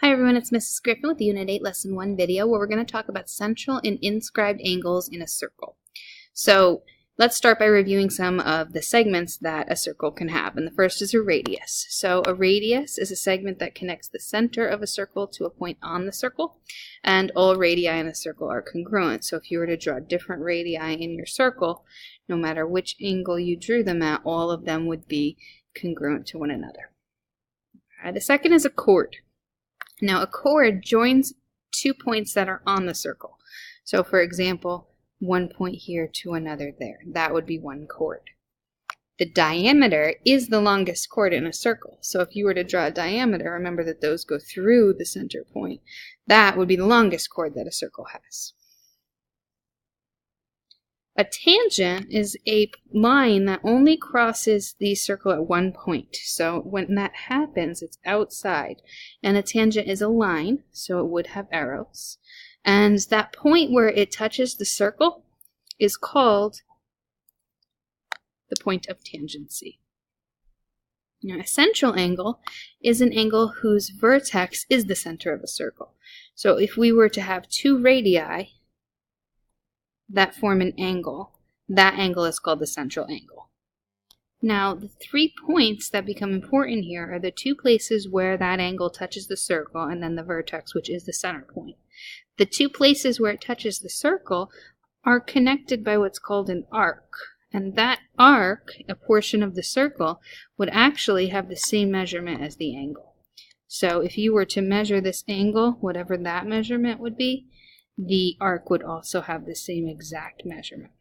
Hi everyone, it's Mrs. Griffin with the Unit 8 Lesson 1 video where we're going to talk about central and inscribed angles in a circle. So let's start by reviewing some of the segments that a circle can have. And the first is a radius. So a radius is a segment that connects the center of a circle to a point on the circle. And all radii in a circle are congruent. So if you were to draw different radii in your circle, no matter which angle you drew them at, all of them would be congruent to one another. The second is a chord. Now a chord joins 2 points that are on the circle. So for example, one point here to another there. That would be one chord. The diameter is the longest chord in a circle. So if you were to draw a diameter, remember that those go through the center point. That would be the longest chord that a circle has. A tangent is a line that only crosses the circle at one point. So when that happens, it's outside. And a tangent is a line, so it would have arrows. And that point where it touches the circle is called the point of tangency. Now, a central angle is an angle whose vertex is the center of a circle. So if we were to have two radii that form an angle, that angle is called the central angle. Now, the 3 points that become important here are the 2 places where that angle touches the circle and then the vertex, which is the center point. The 2 places where it touches the circle are connected by what's called an arc. And that arc, a portion of the circle, would actually have the same measurement as the angle. So if you were to measure this angle, whatever that measurement would be, the arc would also have the same exact measurement.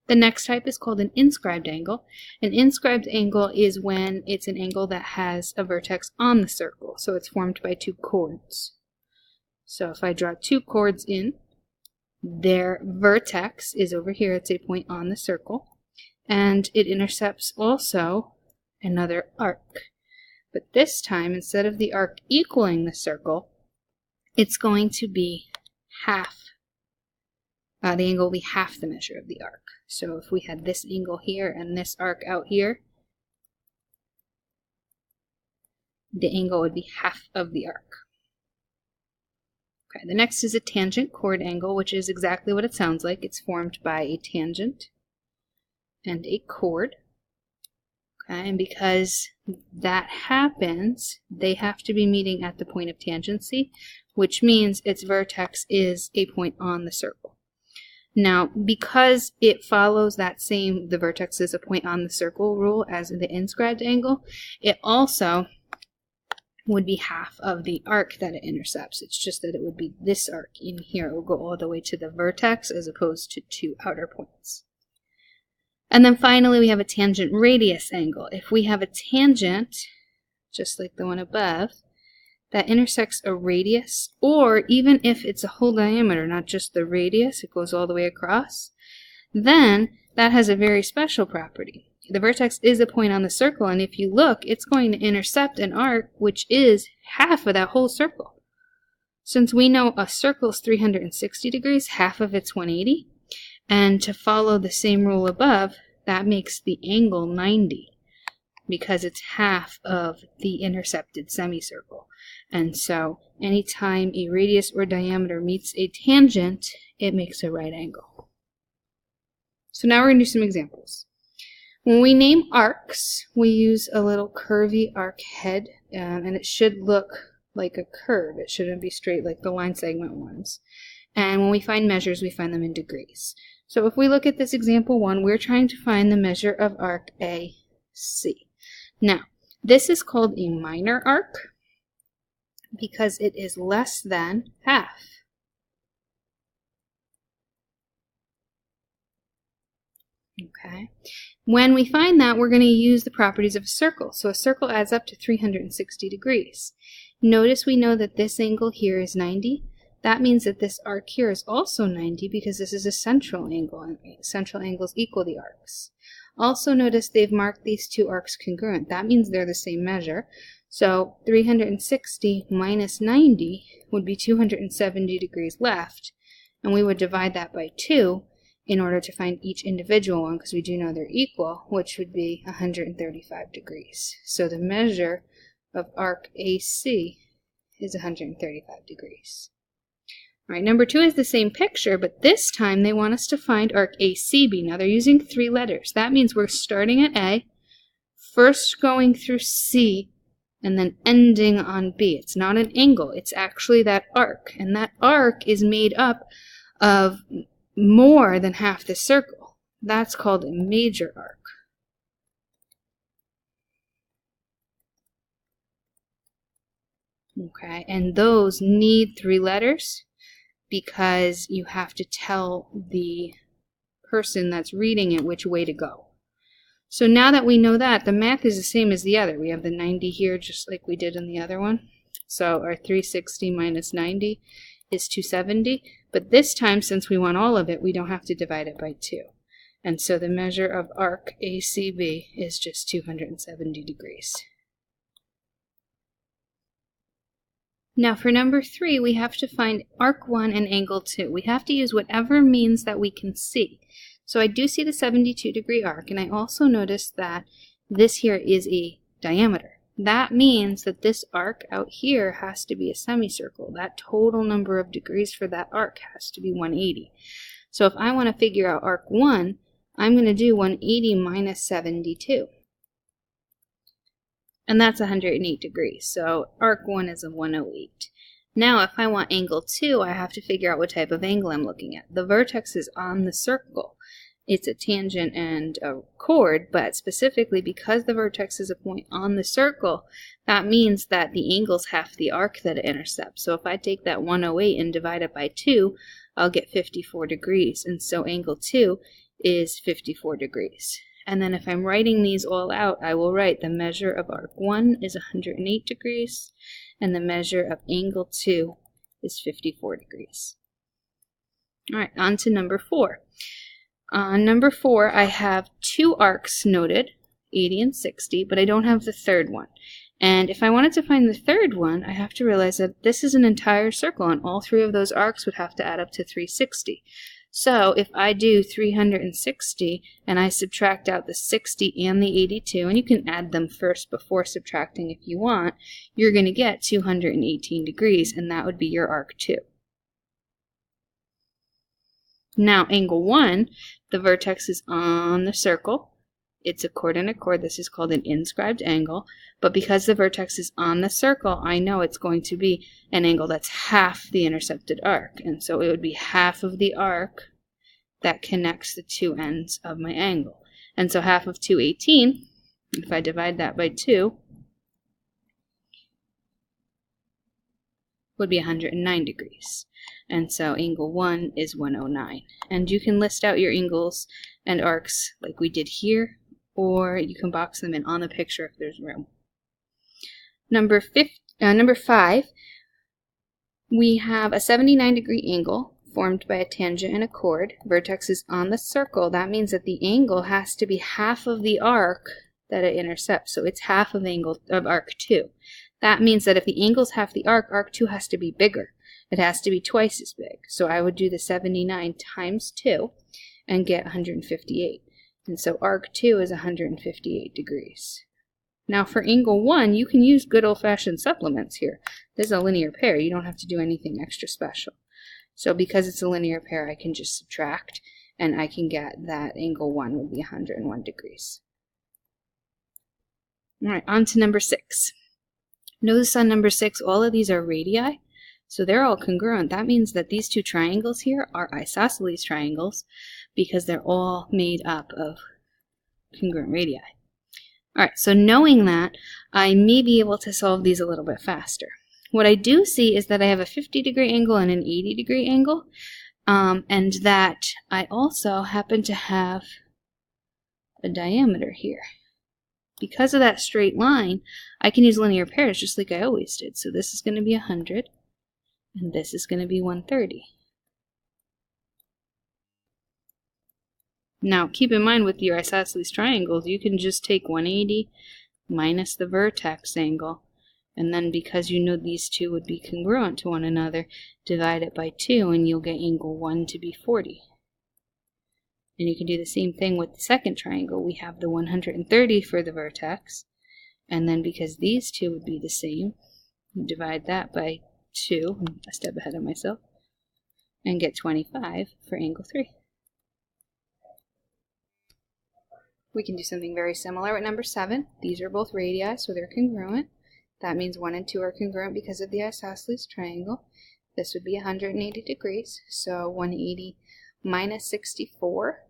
The next type is called an inscribed angle. An inscribed angle is when it's an angle that has a vertex on the circle. So it's formed by 2 chords. So if I draw 2 chords in, their vertex is over here. It's a point on the circle. And it intercepts also another arc. But this time, instead of the arc equaling the circle, it's going to be half. The angle will be half the measure of the arc. So if we had this angle here and this arc out here, the angle would be half of the arc. Okay, the next is a tangent chord angle, which is exactly what it sounds like. It's formed by a tangent and a chord. Okay, and because that happens, they have to be meeting at the point of tangency, which means its vertex is a point on the circle. Now, because it follows that same, the vertex is a point on the circle rule as the inscribed angle, it also would be half of the arc that it intercepts. It's just that it would be this arc in here. It will go all the way to the vertex as opposed to 2 outer points. And then finally, we have a tangent radius angle. If we have a tangent, just like the one above, that intersects a radius, or even if it's a whole diameter, not just the radius, it goes all the way across, then that has a very special property. The vertex is a point on the circle, and if you look, it's going to intercept an arc which is half of that whole circle. Since we know a circle is 360 degrees, half of it's 180, and to follow the same rule above, that makes the angle 90. Because it's half of the intercepted semicircle. And so anytime a radius or diameter meets a tangent, it makes a right angle. So now we're going to do some examples. When we name arcs, we use a little curvy arc head, and it should look like a curve. It shouldn't be straight like the line segment ones. And when we find measures, we find them in degrees. So if we look at this example 1, we're trying to find the measure of arc AC. Now, this is called a minor arc because it is less than half. Okay. When we find that, we're going to use the properties of a circle. So a circle adds up to 360 degrees. Notice we know that this angle here is 90. That means that this arc here is also 90 because this is a central angle, and central angles equal the arcs. Also notice they've marked these 2 arcs congruent. That means they're the same measure. So 360 minus 90 would be 270 degrees left. And we would divide that by 2 in order to find each individual one, because we do know they're equal, which would be 135 degrees. So the measure of arc AC is 135 degrees. All right, number 2 is the same picture, but this time they want us to find arc ACB. Now they're using 3 letters. That means we're starting at A, first going through C, and then ending on B. It's not an angle, it's actually that arc. And that arc is made up of more than half the circle. That's called a major arc. Okay, and those need 3 letters because you have to tell the person that's reading it which way to go. So now that we know that, the math is the same as the other. We have the 90 here just like we did in the other one. So our 360 minus 90 is 270. But this time, since we want all of it, we don't have to divide it by 2. And so the measure of arc ACB is just 270 degrees. Now for number 3, we have to find arc 1 and angle 2. We have to use whatever means that we can see. So I do see the 72-degree arc, and I also noticed that this here is a diameter. That means that this arc out here has to be a semicircle. That total number of degrees for that arc has to be 180. So if I want to figure out arc 1, I'm going to do 180 minus 72. And that's 108 degrees. So arc 1 is a 108. Now if I want angle 2, I have to figure out what type of angle I'm looking at. The vertex is on the circle. It's a tangent and a chord, but specifically because the vertex is a point on the circle, that means that the angle's half the arc that it intercepts. So if I take that 108 and divide it by 2, I'll get 54 degrees. And so angle 2 is 54 degrees. And then if I'm writing these all out, I will write the measure of arc 1 is 108 degrees, and the measure of angle 2 is 54 degrees. All right, on to number 4. On number 4, I have 2 arcs noted, 80 and 60, but I don't have the third one. And if I wanted to find the third one, I have to realize that this is an entire circle, and all 3 of those arcs would have to add up to 360. So if I do 360 and I subtract out the 60 and the 82, and you can add them first before subtracting if you want, you're going to get 218 degrees, and that would be your arc 2. Now angle 1, the vertex is on the circle. It's a chord and a chord. This is called an inscribed angle. But because the vertex is on the circle, I know it's going to be an angle that's half the intercepted arc. And so it would be half of the arc that connects the 2 ends of my angle. And so half of 218, if I divide that by 2, would be 109 degrees. And so angle 1 is 109. And you can list out your angles and arcs like we did here, or you can box them in on the picture if there's room. Number 5, we have a 79-degree angle formed by a tangent and a chord. Vertex is on the circle. That means that the angle has to be half of the arc that it intercepts. So it's half of arc 2. That means that if the angle's half the arc, arc 2 has to be bigger. It has to be twice as big. So I would do the 79 times 2 and get 158. And so arc 2 is 158 degrees. Now for angle 1, you can use good old-fashioned supplements here. This is a linear pair. You don't have to do anything extra special. So because it's a linear pair, I can just subtract, and I can get that angle 1 would be 101 degrees. All right, on to number 6. Notice on number 6, all of these are radii, so they're all congruent. That means that these 2 triangles here are isosceles triangles because they're all made up of congruent radii. All right, so knowing that, I may be able to solve these a little bit faster. What I do see is that I have a 50-degree angle and an 80-degree angle, and that I also happen to have a diameter here. Because of that straight line, I can use linear pairs just like I always did. So this is going to be 100, and this is going to be 130. Now, keep in mind with your isosceles triangles, you can just take 180 minus the vertex angle, and then because you know these 2 would be congruent to one another, divide it by 2, and you'll get angle 1 to be 40. And you can do the same thing with the second triangle. We have the 130 for the vertex, And then because these two would be the same, divide that by 2, I'm a step ahead of myself, and get 25 for angle 3. We can do something very similar with number 7. These are both radii, so they're congruent. That means 1 and 2 are congruent because of the isosceles triangle. This would be 180 degrees, so 180 minus 64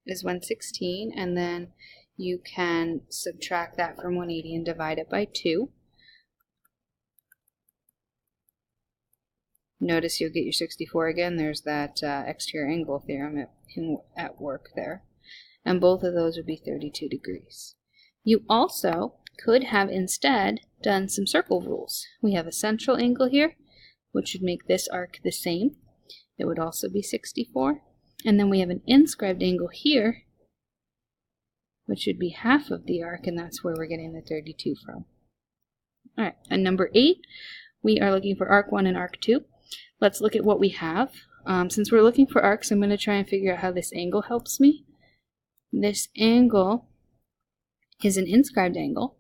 is 116, and then you can subtract that from 180 and divide it by 2. Notice you'll get your 64 again. There's that exterior angle theorem at work there. And both of those would be 32 degrees. You also could have instead done some circle rules. We have a central angle here, which would make this arc the same. It would also be 64. And then we have an inscribed angle here, which would be half of the arc, and that's where we're getting the 32 from. All right, and number 8, we are looking for arc 1 and arc 2. Let's look at what we have. Since we're looking for arcs, I'm going to try and figure out how this angle helps me. This angle is an inscribed angle.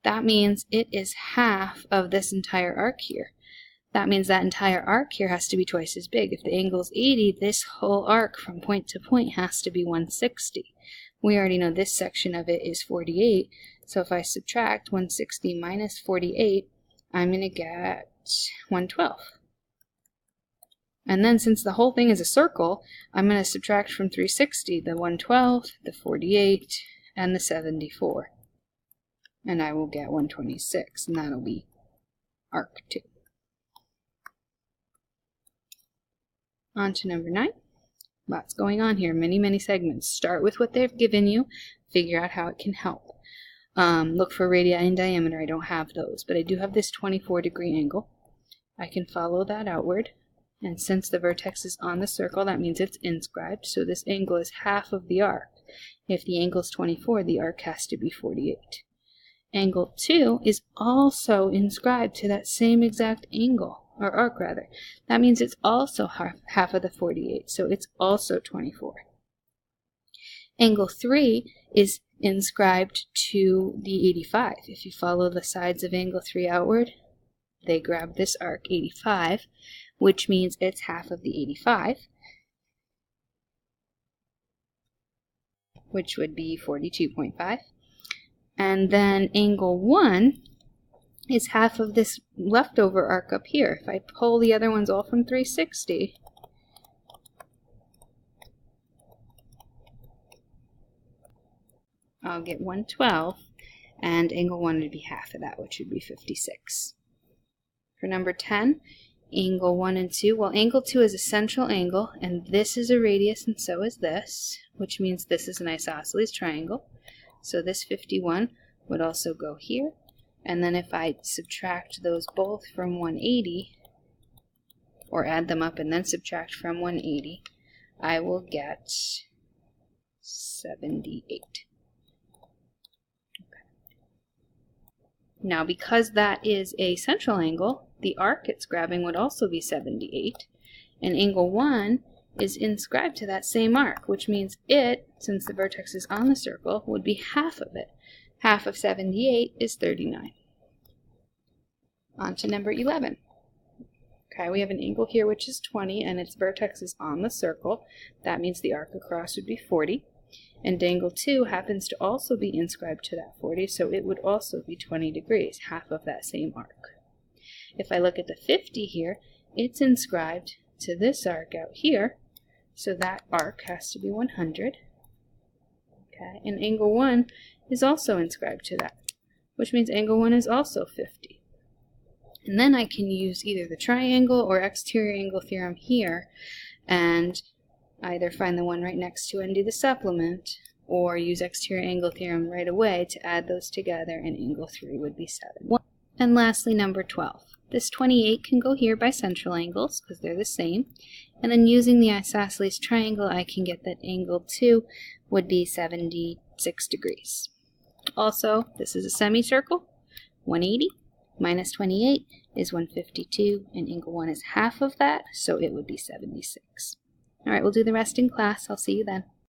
That means it is half of this entire arc here. That means that entire arc here has to be twice as big. If the angle is 80, this whole arc from point to point has to be 160. We already know this section of it is 48, so if I subtract 160 minus 48, I'm going to get 112. And then since the whole thing is a circle, I'm going to subtract from 360 the 112, the 48, and the 74. And I will get 126, and that'll be arc 2. On to number 9. Lots going on here, many segments. Start with what they've given you, figure out how it can help. Look for radii and diameter. I don't have those, but I do have this 24-degree angle. I can follow that outward. And since the vertex is on the circle, that means it's inscribed, so this angle is half of the arc. If the angle is 24, the arc has to be 48. Angle 2 is also inscribed to that same exact angle, or arc rather. That means it's also half of the 48, so it's also 24. Angle 3 is inscribed to the 85. If you follow the sides of angle 3 outward, they grab this arc 85, which means it's half of the 85, which would be 42.5. And then angle 1 is half of this leftover arc up here. If I pull the other ones all from 360, I'll get 112, and angle 1 would be half of that, which would be 56. For number 10, angle 1 and 2. Well, angle 2 is a central angle, and this is a radius, and so is this, which means this is an isosceles triangle. So this 51 would also go here. And then if I subtract those both from 180, or add them up and then subtract from 180, I will get 78. Now, because that is a central angle, the arc it's grabbing would also be 78, and angle 1 is inscribed to that same arc, which means it, since the vertex is on the circle, would be half of it. Half of 78 is 39. On to number 11. Okay, we have an angle here which is 20, and its vertex is on the circle. That means the arc across would be 40. And angle 2 happens to also be inscribed to that 40, so it would also be 20 degrees, half of that same arc. If I look at the 50 here, it's inscribed to this arc out here, so that arc has to be 100. Okay, and angle 1 is also inscribed to that, which means angle 1 is also 50. And then I can use either the triangle or exterior angle theorem here, and either find the one right next to it and do the supplement, or use exterior angle theorem right away to add those together, and angle 3 would be 7. And lastly, number 12. This 28 can go here by central angles because they're the same, and then using the isosceles triangle I can get that angle 2 would be 76 degrees. Also, this is a semicircle. 180 minus 28 is 152, and angle 1 is half of that, so it would be 76. All right, we'll do the rest in class. I'll see you then.